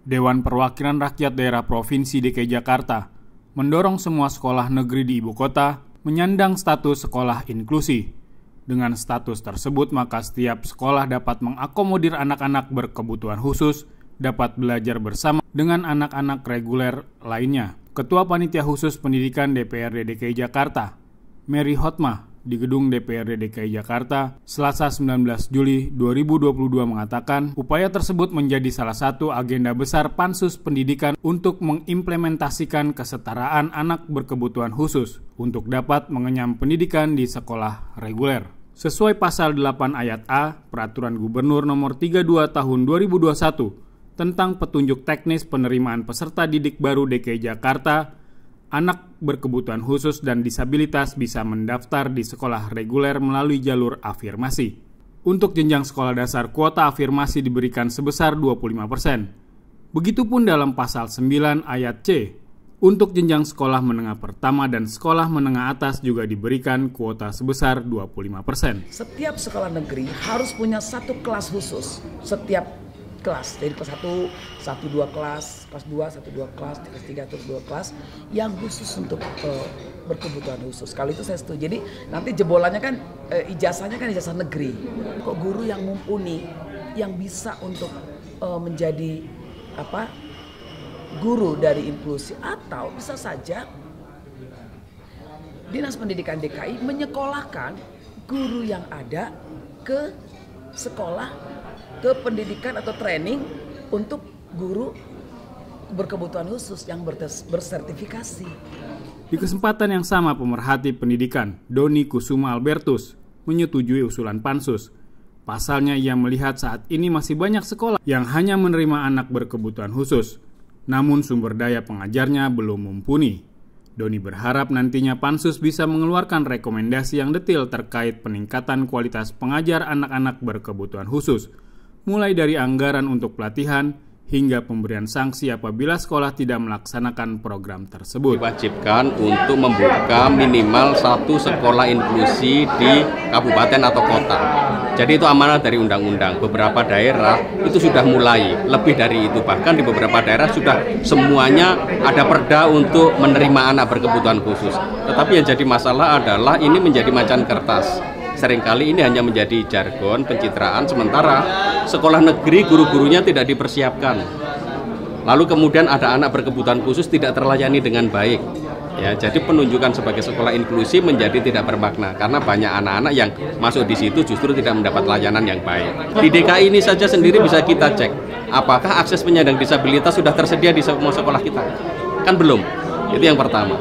Dewan Perwakilan Rakyat Daerah Provinsi DKI Jakarta mendorong semua sekolah negeri di ibu kota menyandang status sekolah inklusi. Dengan status tersebut, maka setiap sekolah dapat mengakomodir anak-anak berkebutuhan khusus dapat belajar bersama dengan anak-anak reguler lainnya. Ketua Panitia Khusus Pendidikan DPRD DKI Jakarta, Mary Hotma, di gedung DPRD DKI Jakarta, Selasa 19 Juli 2022 mengatakan upaya tersebut menjadi salah satu agenda besar Pansus Pendidikan untuk mengimplementasikan kesetaraan anak berkebutuhan khusus untuk dapat mengenyam pendidikan di sekolah reguler. Sesuai pasal 8 ayat A Peraturan Gubernur Nomor 32 Tahun 2021 tentang petunjuk teknis penerimaan peserta didik baru DKI Jakarta, anak berkebutuhan khusus dan disabilitas bisa mendaftar di sekolah reguler melalui jalur afirmasi. Untuk jenjang sekolah dasar, kuota afirmasi diberikan sebesar 25%. Begitupun dalam pasal 9 ayat C. Untuk jenjang sekolah menengah pertama dan sekolah menengah atas juga diberikan kuota sebesar 25%. Setiap sekolah negeri harus punya satu kelas khusus. Setiap kelas, dari kelas 1, 1-2 kelas, kelas 2, 1-2 kelas, kelas 3, 1-2 kelas yang khusus untuk berkebutuhan khusus. Kalau itu saya setuju. Jadi nanti jebolannya kan, ijazahnya kan ijazah negeri. Kok guru yang mumpuni, yang bisa untuk menjadi guru dari inklusi, atau bisa saja Dinas Pendidikan DKI menyekolahkan guru yang ada ke sekolah, ke pendidikan atau training untuk guru berkebutuhan khusus yang bersertifikasi. Di kesempatan yang sama, pemerhati pendidikan Doni Kusuma Albertus menyetujui usulan Pansus. Pasalnya, ia melihat saat ini masih banyak sekolah yang hanya menerima anak berkebutuhan khusus, namun sumber daya pengajarnya belum mumpuni. Doni berharap nantinya Pansus bisa mengeluarkan rekomendasi yang detail terkait peningkatan kualitas pengajar anak-anak berkebutuhan khusus, mulai dari anggaran untuk pelatihan hingga pemberian sanksi apabila sekolah tidak melaksanakan program tersebut. Diwajibkan untuk membuka minimal satu sekolah inklusi di kabupaten atau kota. Jadi itu amanah dari undang-undang. Beberapa daerah itu sudah mulai, lebih dari itu. Bahkan di beberapa daerah sudah semuanya ada perda untuk menerima anak berkebutuhan khusus. Tetapi yang jadi masalah adalah ini menjadi macan kertas. Seringkali ini hanya menjadi jargon, pencitraan, sementara sekolah negeri guru-gurunya tidak dipersiapkan. Lalu kemudian ada anak berkebutuhan khusus tidak terlayani dengan baik. Ya, jadi penunjukan sebagai sekolah inklusi menjadi tidak bermakna karena banyak anak-anak yang masuk di situ justru tidak mendapat layanan yang baik. Di DKI ini saja sendiri bisa kita cek, apakah akses penyandang disabilitas sudah tersedia di semua sekolah kita? Kan belum. Itu yang pertama.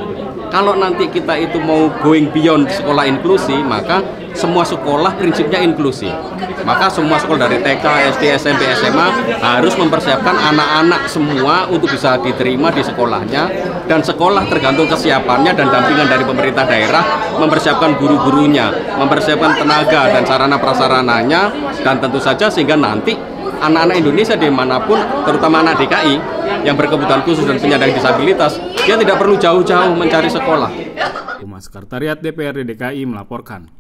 Kalau nanti kita itu mau going beyond sekolah inklusi, maka semua sekolah prinsipnya inklusi. Maka semua sekolah dari TK, SD, SMP, SMA harus mempersiapkan anak-anak semua untuk bisa diterima di sekolahnya. Dan sekolah tergantung kesiapannya dan dampingan dari pemerintah daerah, mempersiapkan guru-gurunya, mempersiapkan tenaga dan sarana prasarananya, dan tentu saja sehingga nanti anak-anak Indonesia dimanapun, terutama anak DKI yang berkebutuhan khusus dan penyandang disabilitas, dia tidak perlu jauh-jauh mencari sekolah. Humas Sekretariat DPRD DKI melaporkan.